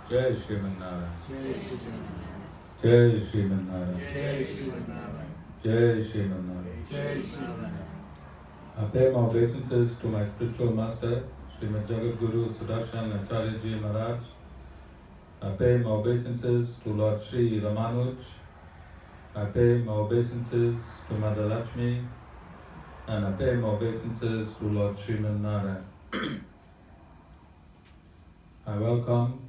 Jai Shriman Narayan. Jai Shriman Jai Shriman Narayan. Jai Shriman Narayan. Jai Shriman Narayan. Jai Shriman. I pay my obeisances to my spiritual master, Srimad Jagat Guru Sudarshan Acharyaji Maharaj. I pay my obeisances to Lord Sri Ramanuj. I pay my obeisances to Mother Lakshmi. And I pay my obeisances to Lord Sriman Narayan. I welcome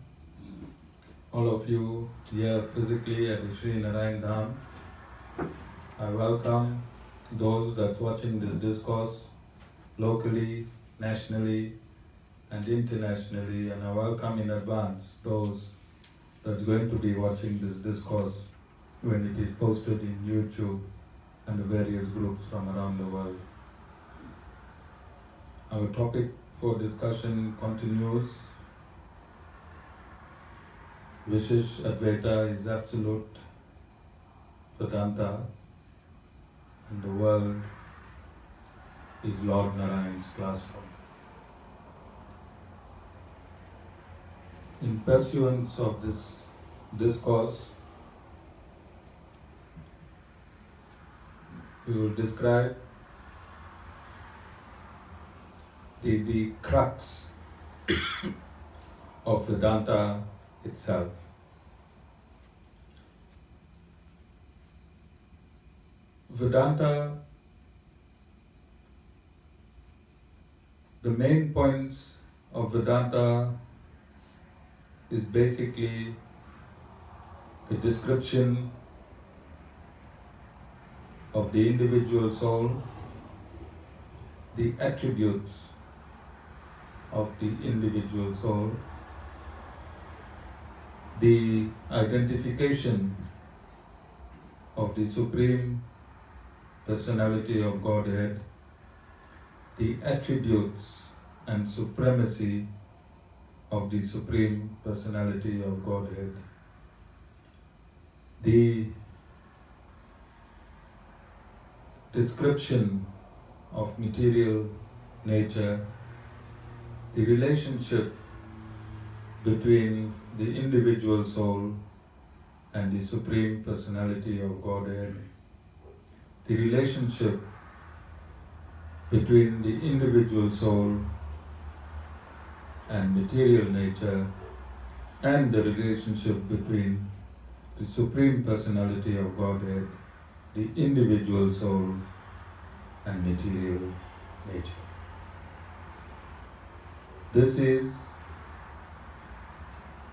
all of you here physically at the Sri Narayan Dham. I welcome those that's watching this discourse locally, nationally, and internationally, and I welcome in advance those that's going to be watching this discourse when it is posted in YouTube and the various groups from around the world. Our topic for discussion continues. Vishishtadvaita is absolute Vedanta, and the world is Lord Narayan's classroom. In pursuance of this discourse, we will describe the crux of Vedanta itself. Vedanta, the main points of Vedanta is basically the description of the individual soul, the attributes of the individual soul, the identification of the Supreme Personality of Godhead, the attributes and supremacy of the Supreme Personality of Godhead, the description of material nature, the relationship between the individual soul and the Supreme Personality of Godhead, the relationship between the individual soul and material nature, and the relationship between the Supreme Personality of Godhead, the individual soul, and material nature. This is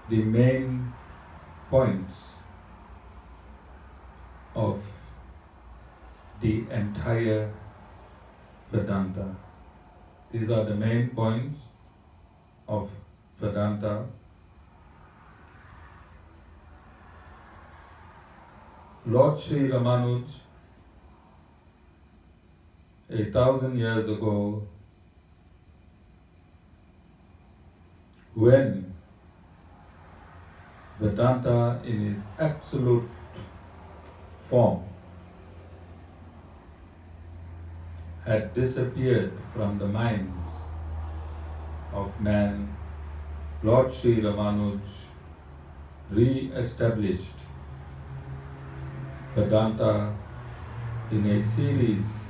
the main points of the entire Vedanta. These are the main points of Vedanta. Lord Sri Ramanuj, 1,000 years ago, when Vedanta in its absolute form had disappeared from the minds of man, Lord Sri Ramanuj re-established Vedanta in a series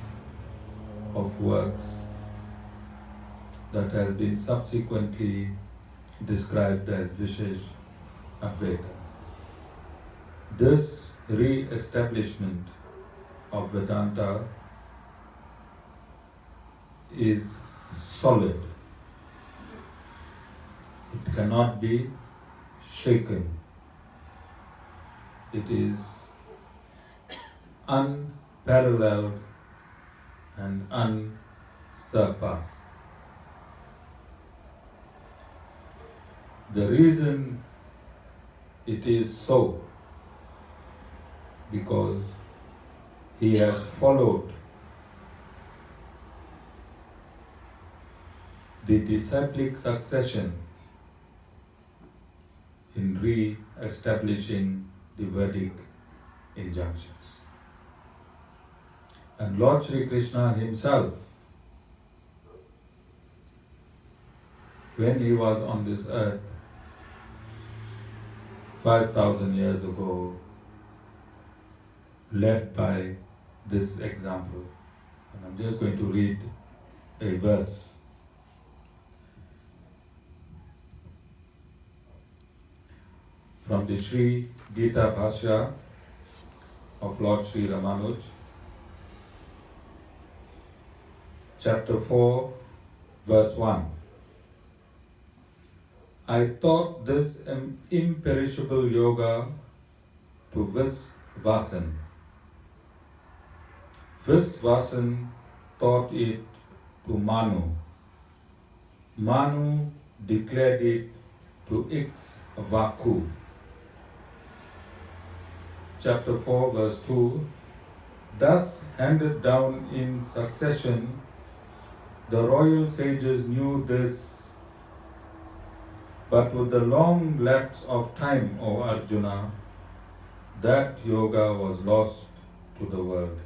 of works that has been subsequently described as Vishishtadvaita. This re-establishment of Vedanta is solid. It cannot be shaken. It is unparalleled and unsurpassed. The reason it is so, because he has followed the disciplic succession in re-establishing the Vedic injunctions. And Lord Sri Krishna himself, when he was on this earth, 5,000 years ago, led by this example. And I'm just going to read a verse. From the Sri Gita Bhasya of Lord Sri Ramanuj, chapter 4, verse 1. I taught this imperishable yoga to Visvasan. Visvasan taught it to Manu. Manu declared it to Ikshvaku. Chapter 4, verse 2. Thus handed down in succession, the royal sages knew this, but with the long lapse of time, O Arjuna, that yoga was lost to the world.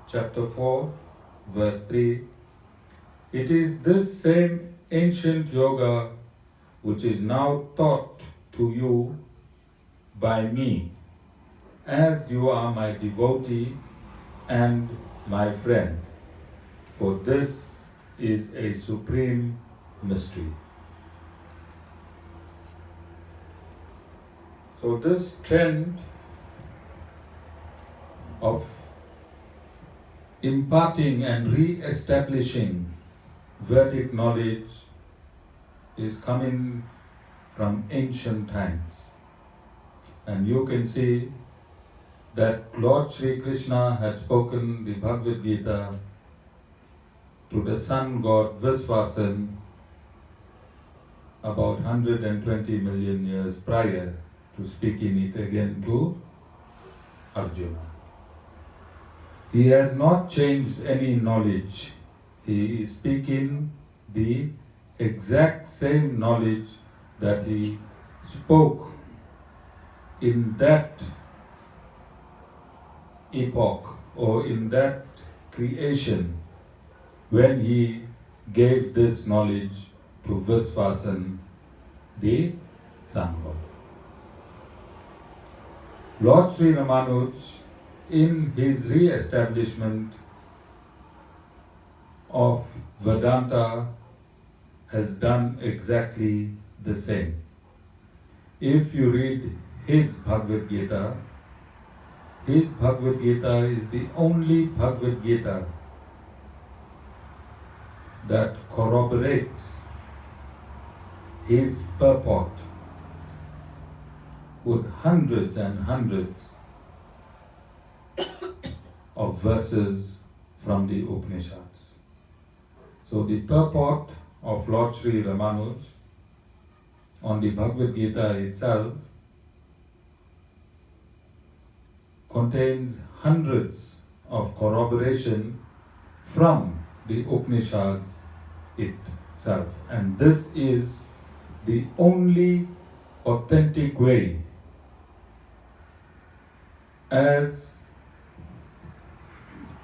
Chapter 4, verse 3. It is this same ancient yoga which is now taught to you by me, as you are my devotee and my friend, for this is a supreme mystery. So this trend of imparting and re-establishing Vedic knowledge is coming from ancient times. And you can see that Lord Sri Krishna had spoken the Bhagavad Gita to the sun god Visvasan about 120 million years prior to speaking it again to Arjuna. He has not changed any knowledge. He is speaking the exact same knowledge that he spoke in that epoch or in that creation when he gave this knowledge to Visvasan, the sun god. Lord Sri Ramanuj, in his re-establishment of Vedanta, has done exactly the same. If you read his Bhagavad Gita is the only Bhagavad Gita that corroborates his purport with hundreds and hundreds of verses from the Upanishads. So the purport of Lord Sri Ramanuj on the Bhagavad Gita itself contains hundreds of corroboration from the Upanishads itself. And this is the only authentic way, as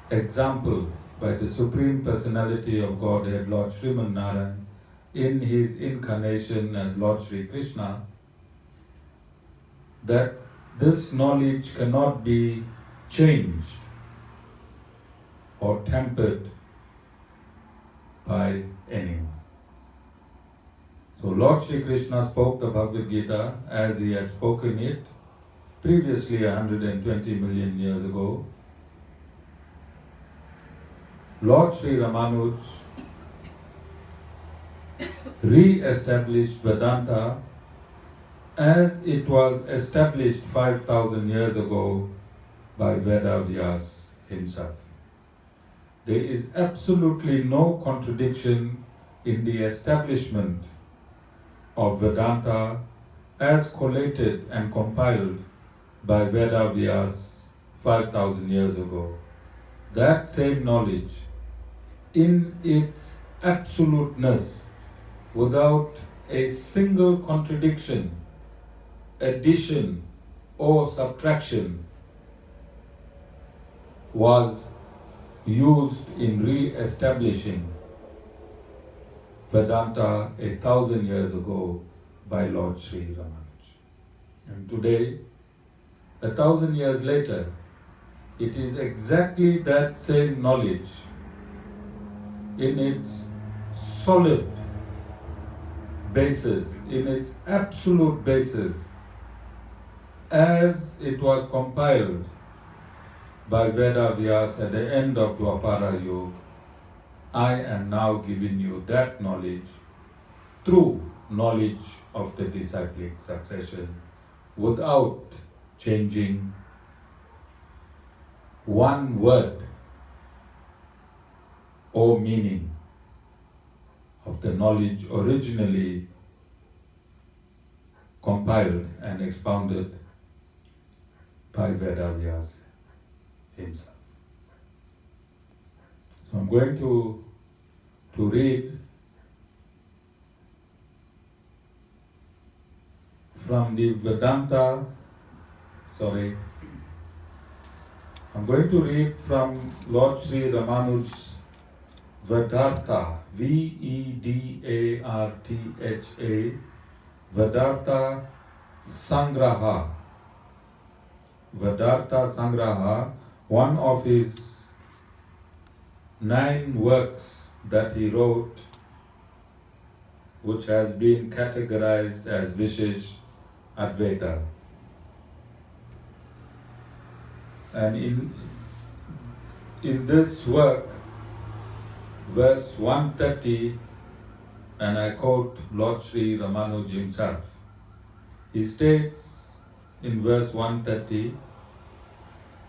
example by the Supreme Personality of Godhead, Lord Sri Narayan, in his incarnation as Lord Sri Krishna, that this knowledge cannot be changed or tempered by anyone. So Lord Sri Krishna spoke the Bhagavad Gita as he had spoken it previously 120 million years ago. Lord Sri Ramanuj re-established Vedanta as it was established 5,000 years ago by Vedavyas himself. There is absolutely no contradiction in the establishment of Vedanta as collated and compiled by Vedavyas 5,000 years ago. That same knowledge, in its absoluteness, without a single contradiction, addition or subtraction, was used in re-establishing Vedanta 1,000 years ago by Lord Sri Ramanuj. And today, 1,000 years later, it is exactly that same knowledge in its solid basis, in its absolute basis, as it was compiled by Veda Vyas at the end of Dwapara Yuga. I am now giving you that knowledge through knowledge of the disciplic succession without changing one word or meaning of the knowledge originally compiled and expounded by Veda Vyas himself. So I'm going to read from the Vedanta, I'm going to read from Lord Sri Ramanuj's Vedanta, Vedartha, Vedanta Sangraha. Vedanta Sangraha, one of his 9 works that he wrote, which has been categorized as Vishishtadvaita. And in this work, verse 130, and I quote Lord Sri Ramanuj himself, he states in verse 130,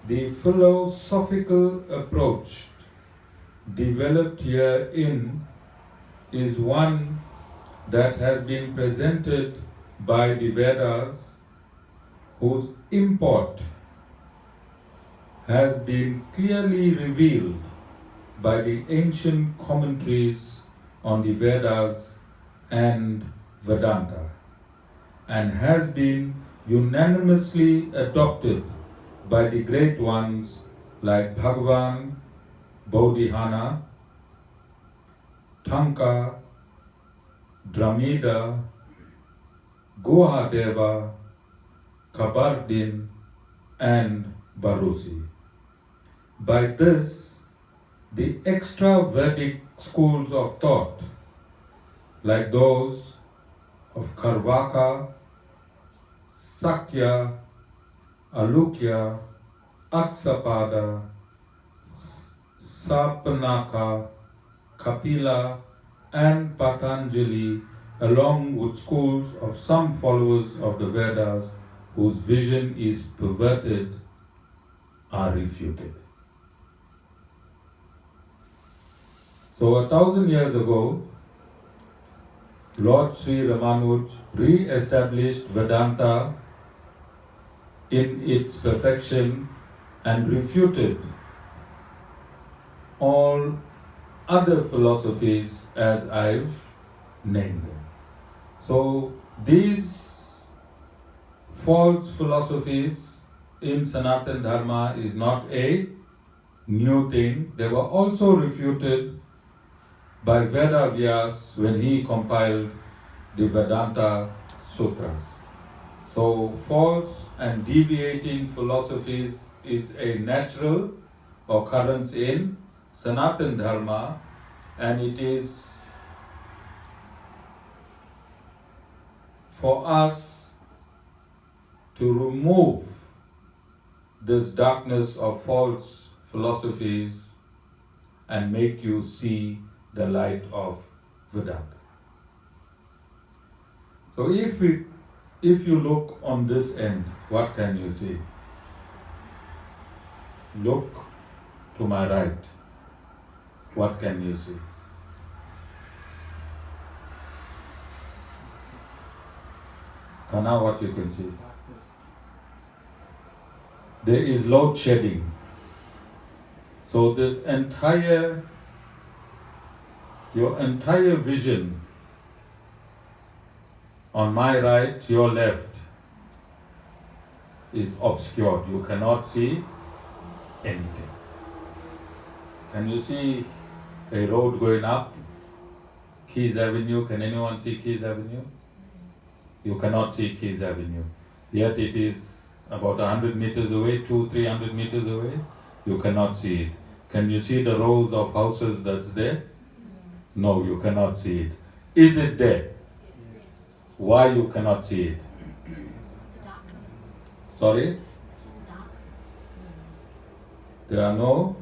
the philosophical approach developed herein is one that has been presented by the Vedas, whose import has been clearly revealed by the ancient commentaries on the Vedas and Vedanta, and has been unanimously adopted by the great ones like Bhagavan, Bodhihana, Tanka, Dramida, Guhadeva, Kabardin, and Barusi. By this, the extra-Vedic schools of thought, like those of Karvaka, Sakya, Alukya, Aksapada, Sapanaka, Kapila, and Patanjali, along with schools of some followers of the Vedas whose vision is perverted, are refuted. So 1,000 years ago, Lord Sri Ramanuj re-established Vedanta in its perfection and refuted all other philosophies as I've named them. So these false philosophies in Sanatana Dharma is not a new thing. They were also refuted by Veda Vyas when he compiled the Vedanta Sutras. So false and deviating philosophies is a natural occurrence in Sanatana Dharma, and it is for us to remove this darkness of false philosophies and make you see the light of Vedanta. So if you look on this end, what can you see? Look to my right. What can you see? And now what you can see? There is load shedding. So this your entire vision on my right, your left, is obscured. You cannot see anything. Can you see a road going up? Keys Avenue. Can anyone see Keys Avenue? You cannot see Keys Avenue. yet it is about 100 meters away, 200-300 meters away, you cannot see it. Can you see the rows of houses that's there? No, you cannot see it. Is it there? Why you cannot see it? Sorry? There are no,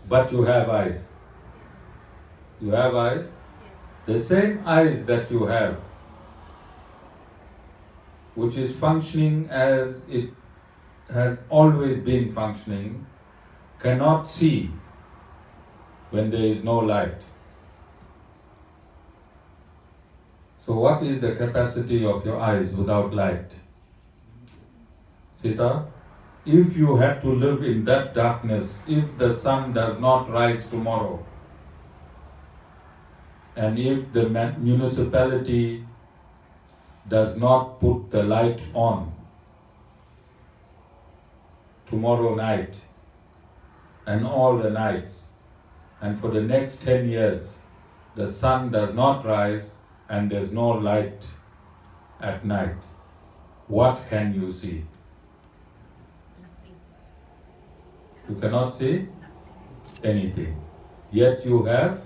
but you have eyes. You have eyes? The same eyes that you have, which is functioning as it has always been functioning, cannot see when there is no light. So what is the capacity of your eyes without light? Sita, if you had to live in that darkness, if the sun does not rise tomorrow, and if the municipality does not put the light on tomorrow night and all the nights, and for the next 10 years the sun does not rise and there's no light at night, what can you see? You cannot see anything, yet you have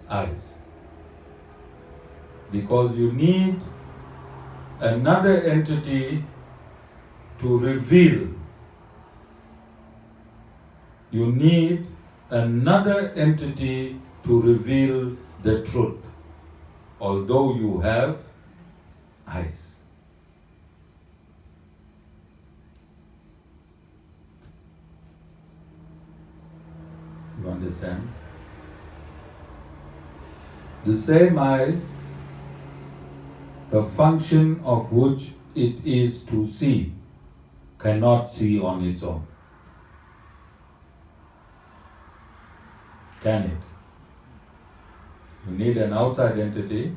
eyes. Because you need another entity to reveal. You need another entity to reveal the truth, although you have eyes. You understand? The same eyes, the function of which it is to see, cannot see on its own. Can it? You need an outside entity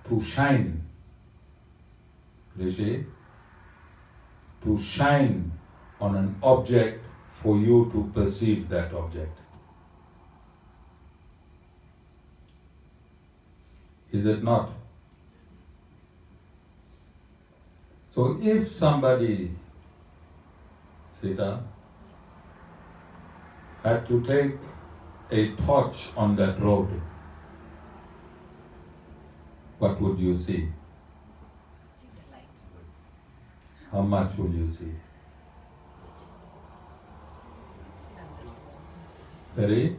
to shine, Rishi, to shine on an object for you to perceive that object. Is it not? So if somebody, Sita, had to take a torch on that road, what would you see? How much will you see? Very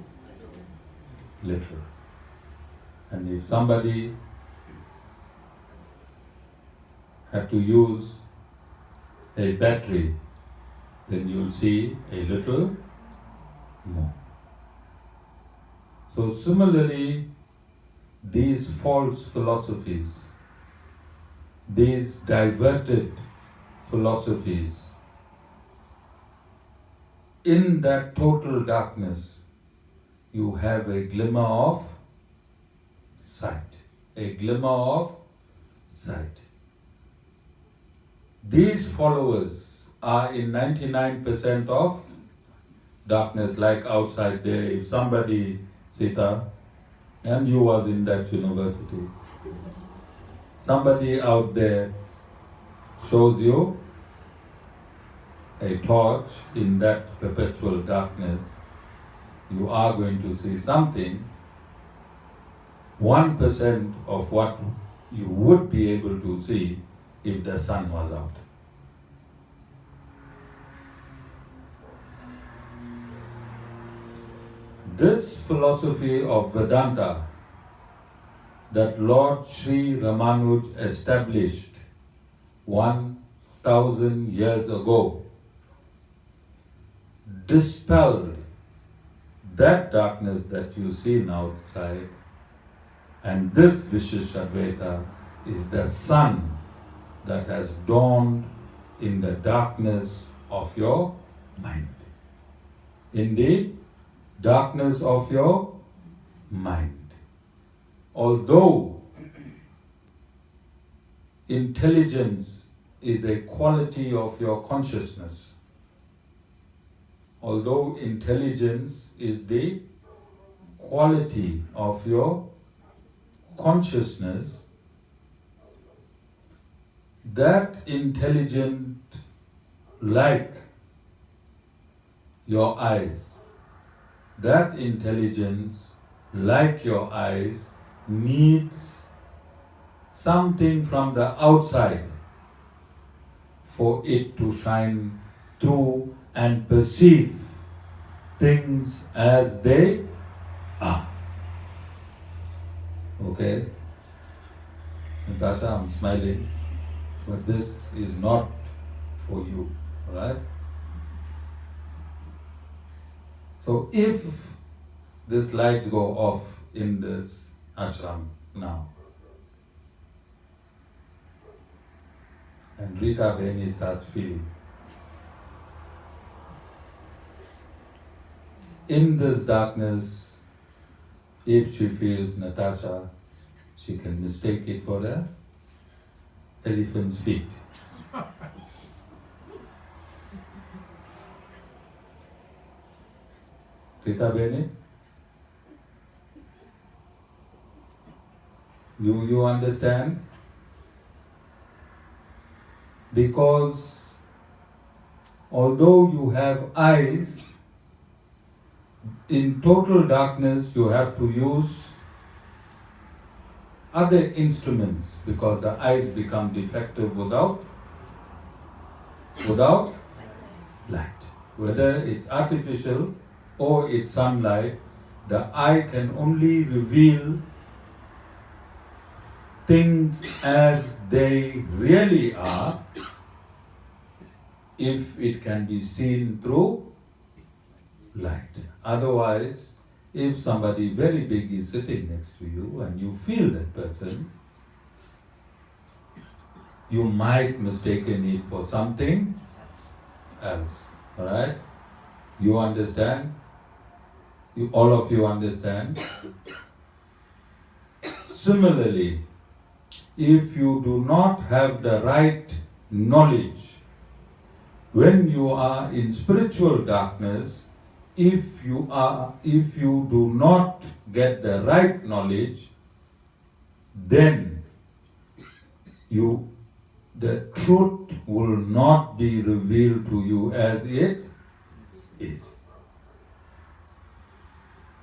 little. And if somebody had to use a battery, then you'll see a little more. So similarly, these false philosophies, these diverted philosophies, in that total darkness, you have a glimmer of sight. A glimmer of sight. These followers are in 99% of darkness, like outside there. If somebody, Sita, and you was in that university, somebody out there shows you a torch in that perpetual darkness, you are going to see something, 1% of what you would be able to see if the sun was out. This philosophy of Vedanta that Lord Sri Ramanuj established 1,000 years ago dispelled that darkness that you see now outside, and this Vishishtadvaita is the sun that has dawned in the darkness of your mind. In the darkness of your mind. Although intelligence is a quality of your consciousness, although intelligence is the quality of your consciousness, that intelligent like your eyes, that intelligence like your eyes needs something from the outside for it to shine through and perceive things as they are. Okay? Natasha, I'm smiling, but this is not for you, alright? So if these lights go off in this ashram now, and Rita Beni starts feeling, in this darkness, if she feels Natasha, she can mistake it for a elephant's feet. Rita Beni? You understand? Because although you have eyes, in total darkness you have to use other instruments because the eyes become defective without light. Whether it's artificial or it's sunlight, the eye can only reveal things as they really are if it can be seen through light. Otherwise, if somebody very big is sitting next to you and you feel that person, you might mistaken it for something else. Alright? You understand? All of you understand? Similarly, if you do not have the right knowledge, when you are in spiritual darkness, if you do not get the right knowledge, then the truth will not be revealed to you as it is.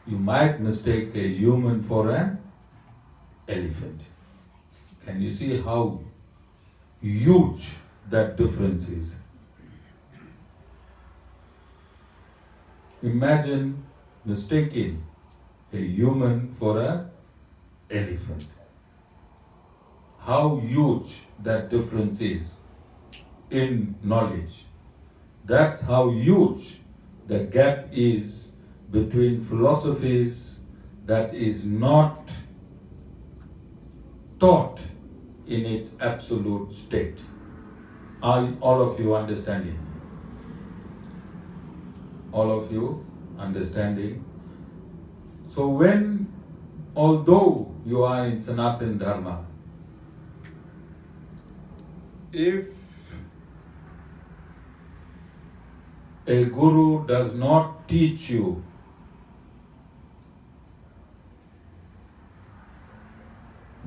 You might mistake a human for an elephant. Can you see how huge that difference is? Imagine mistaking a human for an elephant. How huge that difference is in knowledge. That's how huge the gap is between philosophies that is not taught in its absolute state. Are all of you understanding? All of you understanding? So although you are in Sanatana Dharma, if a guru does not teach you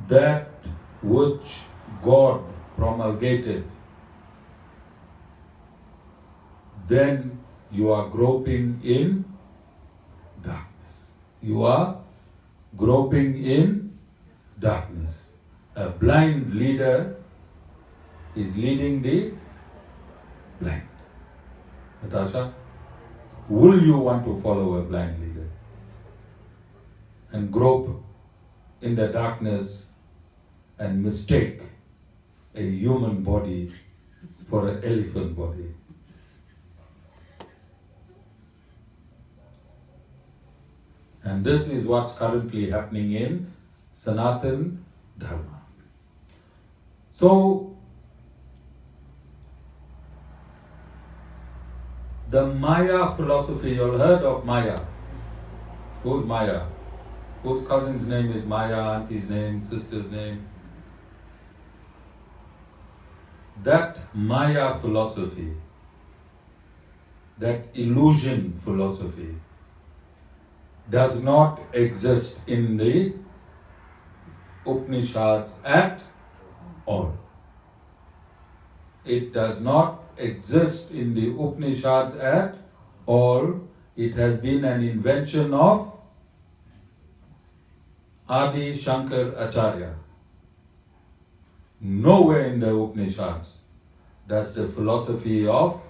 that which God promulgated, then you are groping in darkness. You are groping in darkness. A blind leader is leading the blind. Natasha, will you want to follow a blind leader and grope in the darkness and mistake a human body for an elephant body? And this is what's currently happening in Sanatana Dharma. So, the Maya philosophy, you all heard of Maya? Who's Maya? Whose cousin's name is Maya, auntie's name, sister's name? That Maya philosophy, that illusion philosophy, does not exist in the Upanishads at all. It does not exist in the Upanishads at all. It has been an invention of Adi Shankar Acharya. Nowhere in the Upanishads does the philosophy of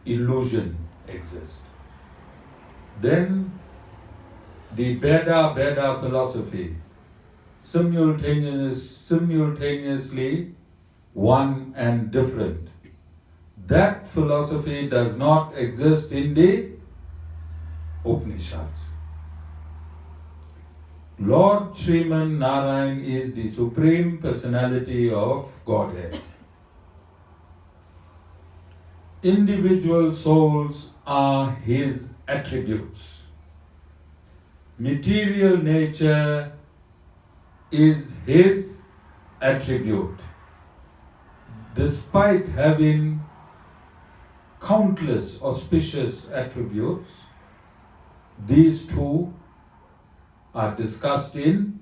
illusion exist. Then the Veda philosophy, simultaneously one and different. That philosophy does not exist in the Upanishads. Lord Sri Narayan is the Supreme Personality of Godhead. Individual souls are His attributes. Material nature is His attribute. Despite having countless auspicious attributes, these two are discussed in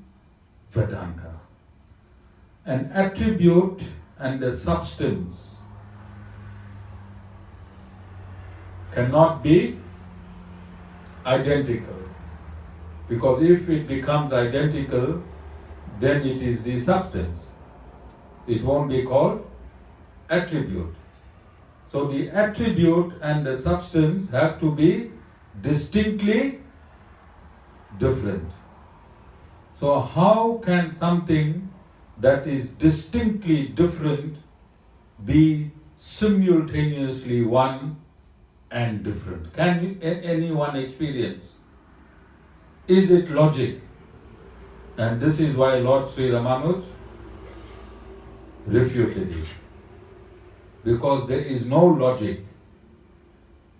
Vedanta. An attribute and a substance cannot be identical, because if it becomes identical, then it is the substance. It won't be called attribute. So the attribute and the substance have to be distinctly different. So how can something that is distinctly different be simultaneously one and different? Can anyone experience? Is it logic? And this is why Lord Sri Ramanuj refuted it. Because there is no logic.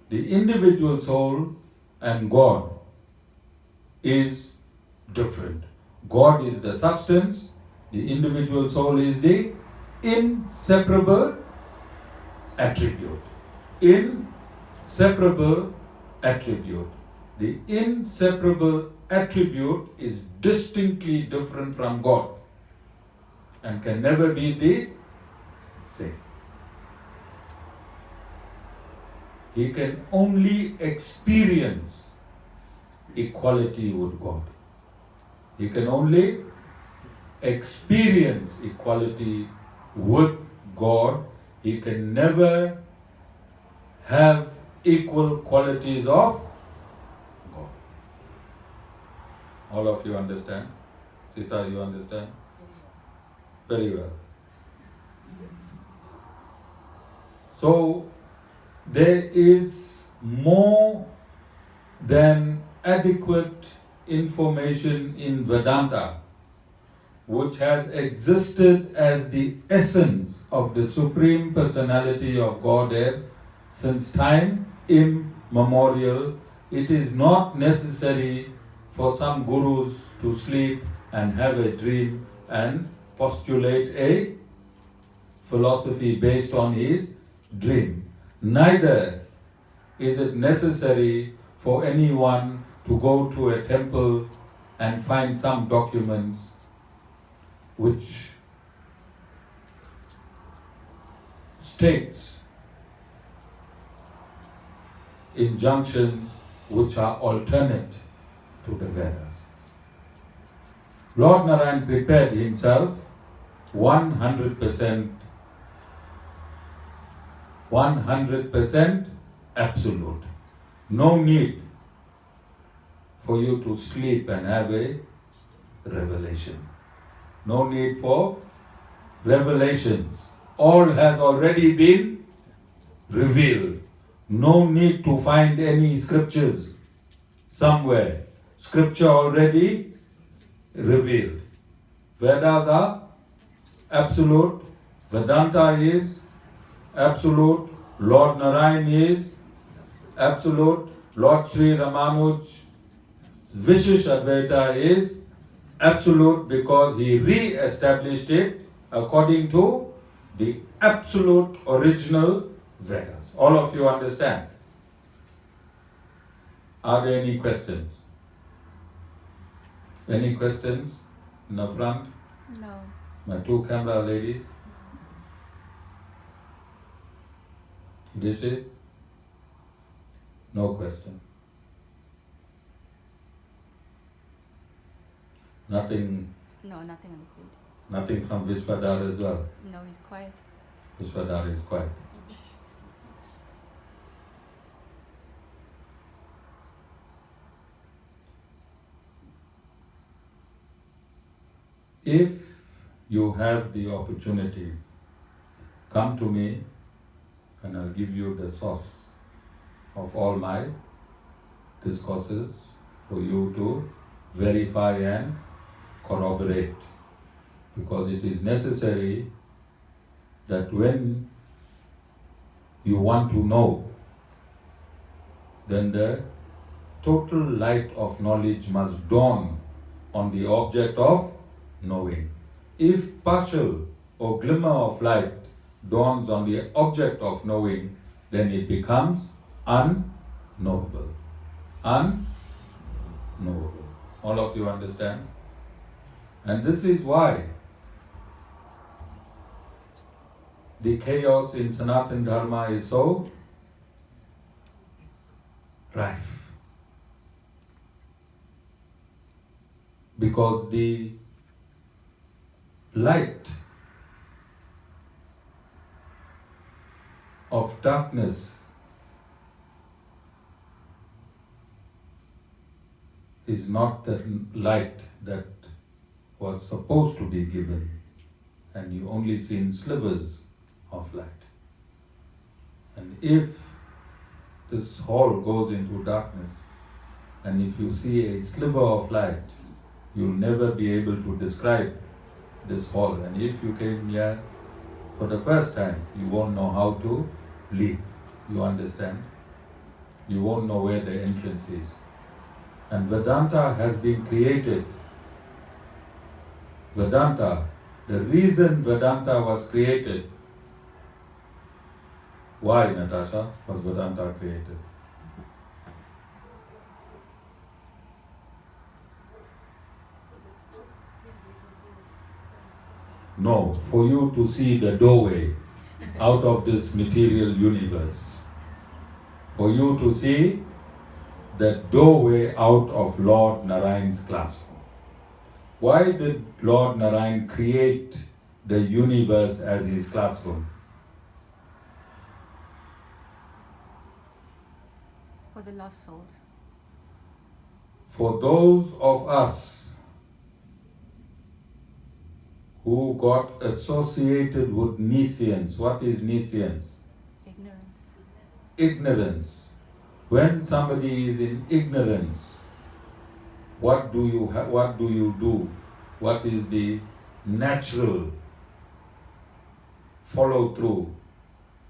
The individual soul and God is different. God is the substance, the individual soul is the inseparable attribute. Inseparable attribute. The inseparable attribute is distinctly different from God and can never be the same. He can only experience equality with God. He can only experience equality with God. He can never have equal qualities of God. All of you understand? Sita, you understand? Very well. So, there is more than adequate information in Vedanta, which has existed as the essence of the Supreme Personality of Godhead since time immemorial. It is not necessary for some gurus to sleep and have a dream and postulate a philosophy based on his dream. Neither is it necessary for anyone to go to a temple and find some documents which states injunctions which are alternate to the Vedas. Lord Narayan prepared himself 100% absolute. No need for you to sleep and have a revelation. No need for revelations. All has already been revealed. No need to find any scriptures somewhere. Scripture already revealed. Vedas are absolute. Vedanta is absolute. Lord Narayan is absolute. Lord Sri Ramanuj, Vishishtadvaita is absolute because he re-established it according to the absolute original Vedas. All of you understand? Are there any questions? Any questions in the front? No. My two camera ladies. Rishi? No question. Nothing. No, nothing on the food. Nothing from Vishwadhar as well. No, he's quiet. Vishwadhar is quiet. If you have the opportunity, come to me and I'll give you the source of all my discourses for you to verify and corroborate. Because it is necessary that when you want to know, then the total light of knowledge must dawn on the object of knowing. If partial or glimmer of light dawns on the object of knowing, then it becomes unknowable. Unknowable. All of you understand? And this is why the chaos in Sanatana Dharma is so rife. Because the light of darkness is not the light that was supposed to be given, and you only see slivers of light. And if this hall goes into darkness, and if you see a sliver of light, you'll never be able to describe this hall. And if you came here for the first time, you won't know how to leave. You understand? You won't know where the entrance is. And Vedanta has been created. Vedanta, the reason Vedanta was created. Why, Natasha, was Vedanta created? No, for you to see the doorway out of this material universe. For you to see the doorway out of Lord Narayan's classroom. Why did Lord Narayan create the universe as his classroom? For the lost souls. For those of us who got associated with nescience. What is nescience? Ignorance. Ignorance. When somebody is in ignorance, what do you do? What is the natural follow through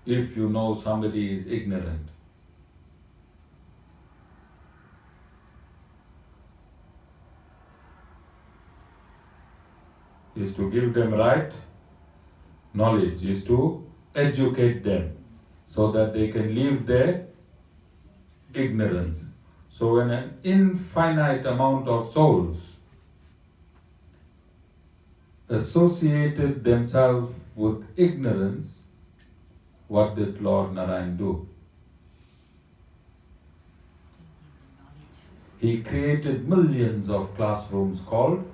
if you know somebody is ignorant? Is to give them right knowledge, is to educate them so that they can leave their ignorance. So when an infinite amount of souls associated themselves with ignorance, what did Lord Narayan do? He created millions of classrooms called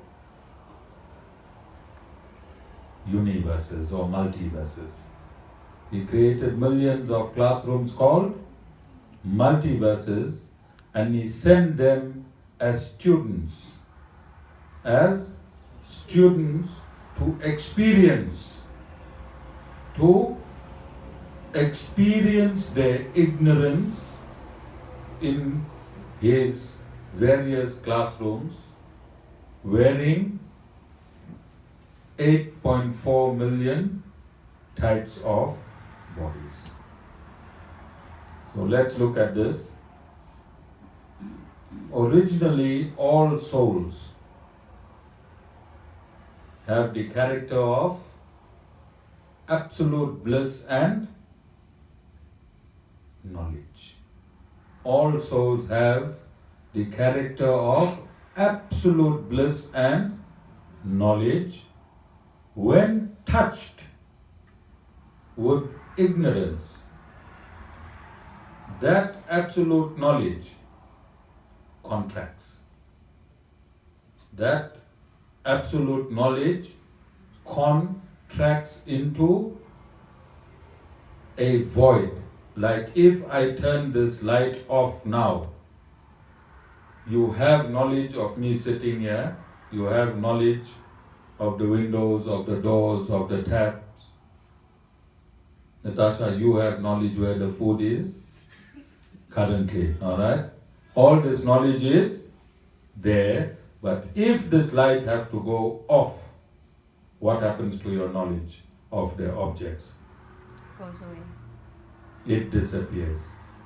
universes or multiverses. He created millions of classrooms called multiverses, and he sent them as students to experience their ignorance in his various classrooms, wearing 8.4 million types of bodies. So let's look at this. Originally, all souls have the character of absolute bliss and knowledge. All souls have the character of absolute bliss and knowledge when touched with ignorance. that absolute knowledge contracts. That absolute knowledge contracts into a void. Like if I turn this light off now, you have knowledge of me sitting here, you have knowledge of the windows, of the doors, of the taps. Natasha, you have knowledge where the food is currently, alright? All this knowledge is there, but if this light have to go off, what happens to your knowledge of the objects? Goes away. It disappears.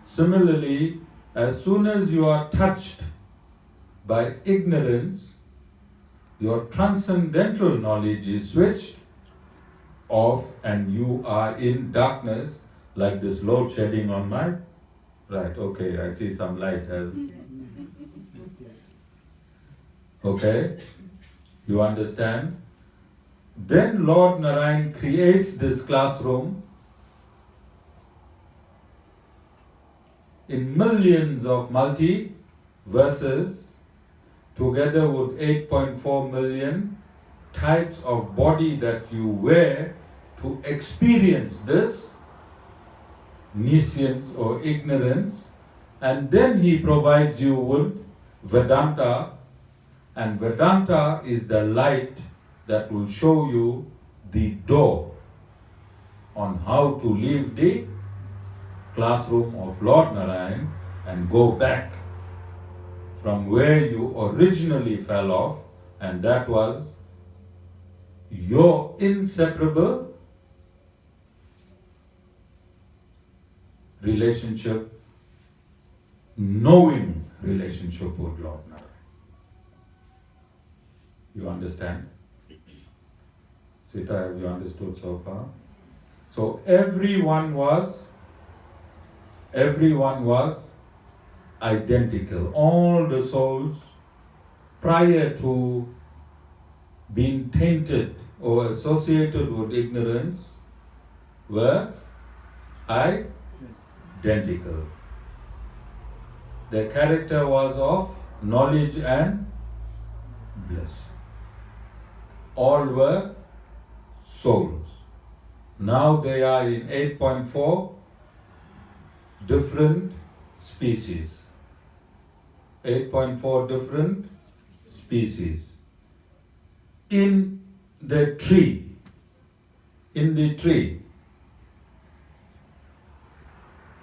Similarly, as soon as you are touched by ignorance, your transcendental knowledge is switched off and you are in darkness, like this load shedding on my right. Okay, I see some light has. Okay, you understand? Then Lord Narayan creates this classroom in millions of multi-verses, together with 8.4 million types of body that you wear to experience this nescience or ignorance, and then he provides you with Vedanta, and Vedanta is the light that will show you the door on how to leave the classroom of Lord Narayan and go back from where you originally fell off, and that was your inseparable relationship, knowing relationship with Lord Narayan. You understand? Sita, have you understood so far? So everyone was identical. All the souls prior to being tainted or associated with ignorance were identical. Their character was of knowledge and bliss. All were souls. Now they are in 8.4 different species. 8.4 different species. In the tree,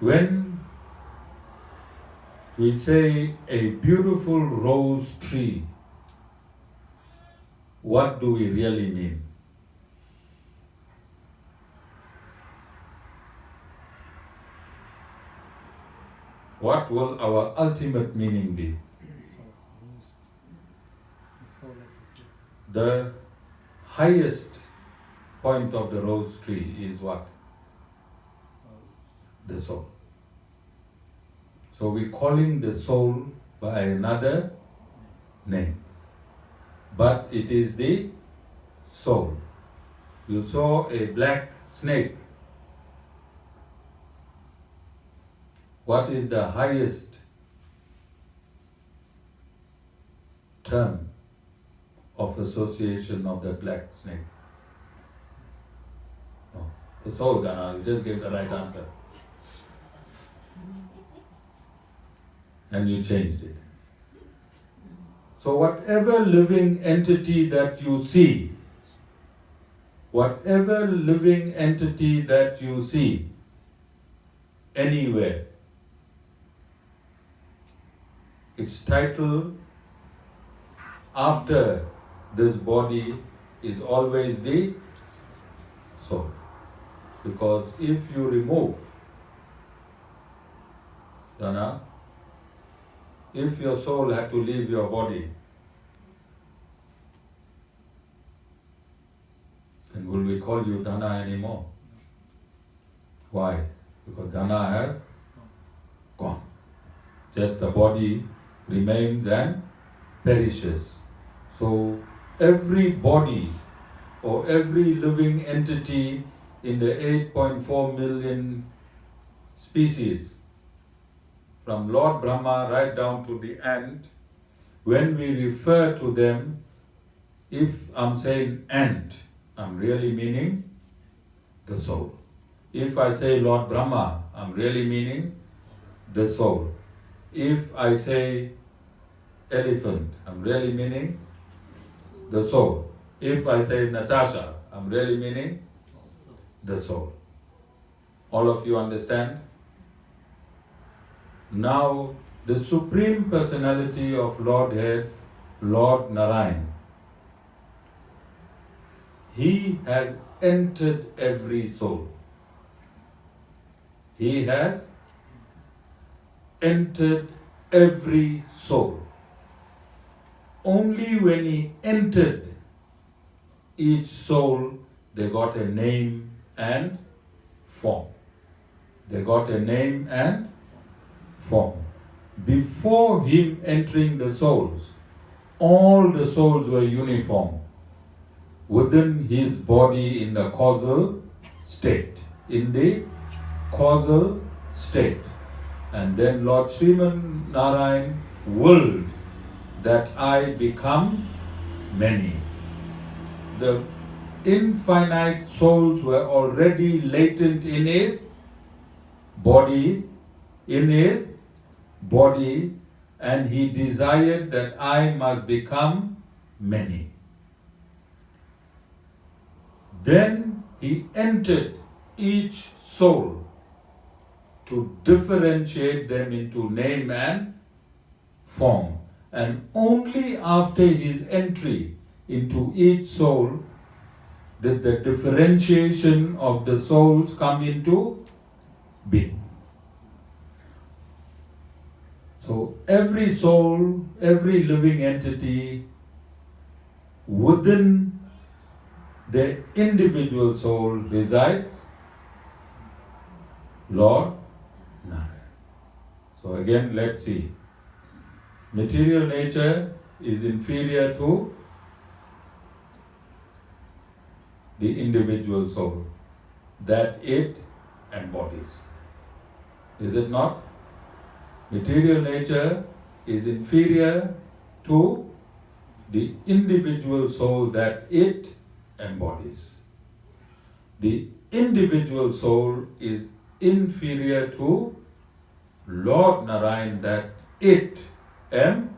when we say a beautiful rose tree, what do we really mean? What will our ultimate meaning be? The highest point of the rose tree is what? The soul. So we're calling the soul by another name. But it is the soul. You saw a black snake. What is the highest term of association of the black snake? No. The soul, Dana, you just gave the right answer. And you changed it. So whatever living entity that you see, anywhere, its title after this body is always the soul. Because if you remove, Dana, if your soul had to leave your body, then will we call you Dana anymore? Why? Because Dana has gone. Just the body remains and perishes. So every body or every living entity in the 8.4 million species from Lord Brahma right down to the end, when we refer to them, if I'm saying ant, I'm really meaning the soul. If I say Lord Brahma, I'm really meaning the soul. If I say elephant, I'm really meaning the soul. If I say Natasha, I'm really meaning the soul. All of you understand? Now, the Supreme Personality of Godhead, Lord Narayan, he has entered every soul. He has entered every soul. Only when he entered each soul, they got a name and form. They got a name and form. Before him entering the souls, all the souls were uniform within his body in the causal state. In the causal state. And then Lord Sri Narayan willed that I become many. The infinite souls were already latent in his body, and he desired that I must become many. Then he entered each soul to differentiate them into name and form. And only after his entry into each soul did the differentiation of the souls come into being. So every soul, every living entity within the individual soul resides Lord Narayan. So again, let's see. Material nature is inferior to the individual soul that it embodies. Is it not? Material nature is inferior to the individual soul that it embodies. The individual soul is inferior to Lord Narayan that it embodies.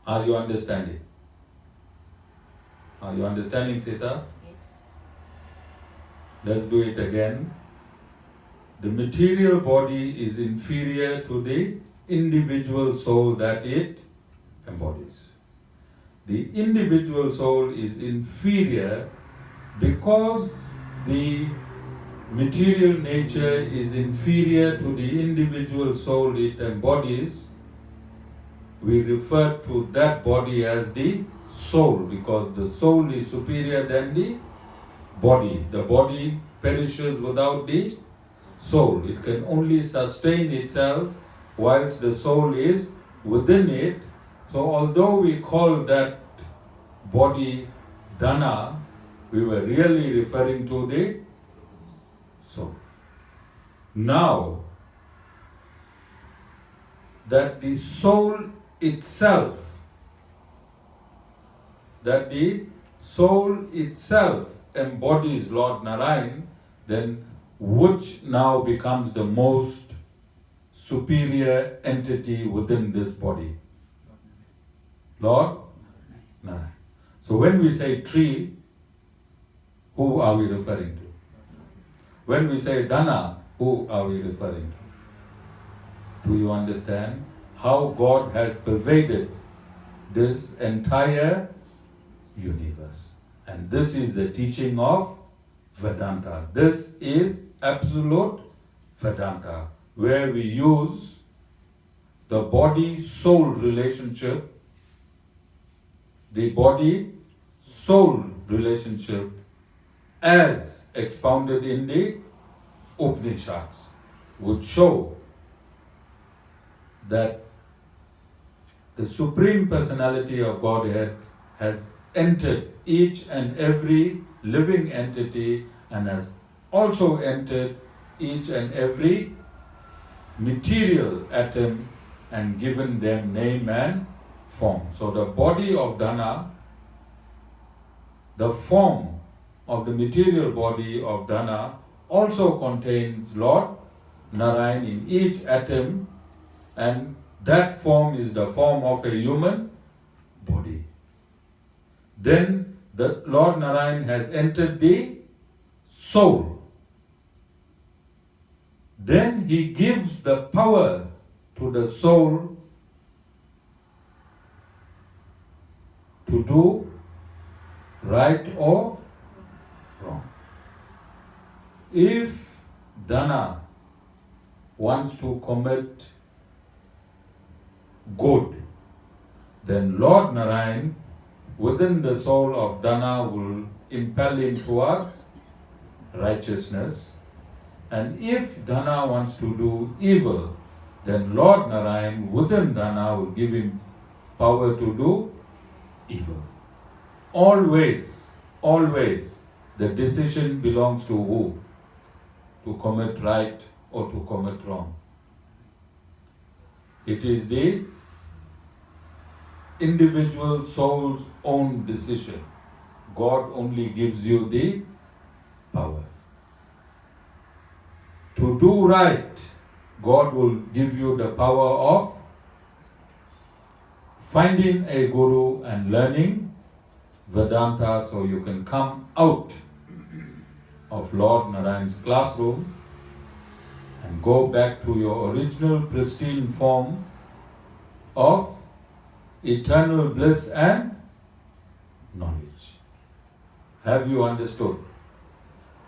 Are you understanding? Are you understanding, Sita? Yes. Let's do it again. The material body is inferior to the individual soul that it embodies. The individual soul is inferior because the material nature is inferior to the individual soul it embodies. We refer to that body as the soul because the soul is superior than the body. The body perishes without the soul. It can only sustain itself whilst the soul is within it. So although we call that body Dhana, we were really referring to the soul. Now, that the soul itself embodies Lord Narayan, then which now becomes the most superior entity within this body? Lord Narayan. So when we say tree, who are we referring to? When we say Dhana, who are we referring to? Do you understand how God has pervaded this entire universe? And this is the teaching of Vedanta. This is absolute Vedanta, where we use the body-soul relationship, as expounded in the Upanishads, would show that the Supreme Personality of Godhead has entered each and every living entity and has also entered each and every material atom and given them name and form. So the body of Dhana, the form of the material body of Dhana also contains Lord Narayan in each atom, and that form is the form of a human body. Then the Lord Narayan has entered the soul. Then he gives the power to the soul to do right or wrong. If Dhana wants to commit good, then Lord Narayan within the soul of Dhana will impel him towards righteousness. And if Dhana wants to do evil, then Lord Narayan within Dhana will give him power to do evil. Always, always, the decision belongs to who? To commit right or to commit wrong. It is the individual soul's own decision. God only gives you the power. To do right, God will give you the power of finding a guru and learning Vedanta, so you can come out of Lord Narayan's classroom and go back to your original pristine form of eternal bliss and knowledge. Have you understood?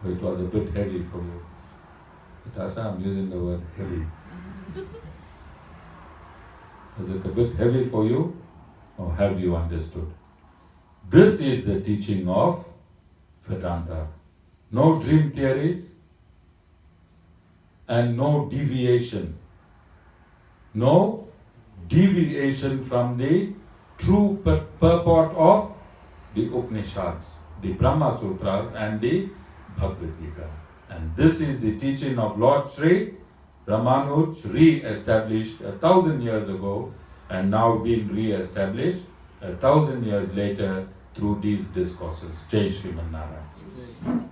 It was a bit heavy for you. Natasha, I'm using the word heavy. Is it a bit heavy for you, or have you understood? This is the teaching of Vedanta. No dream theories and no deviation. No deviation from the true purport of the Upanishads, the Brahma Sutras and the Bhagavad Gita. And this is the teaching of Lord Sri Ramanuj, re-established 1,000 years ago and now being re-established 1,000 years later through these discourses. Jai Sriman Narayan.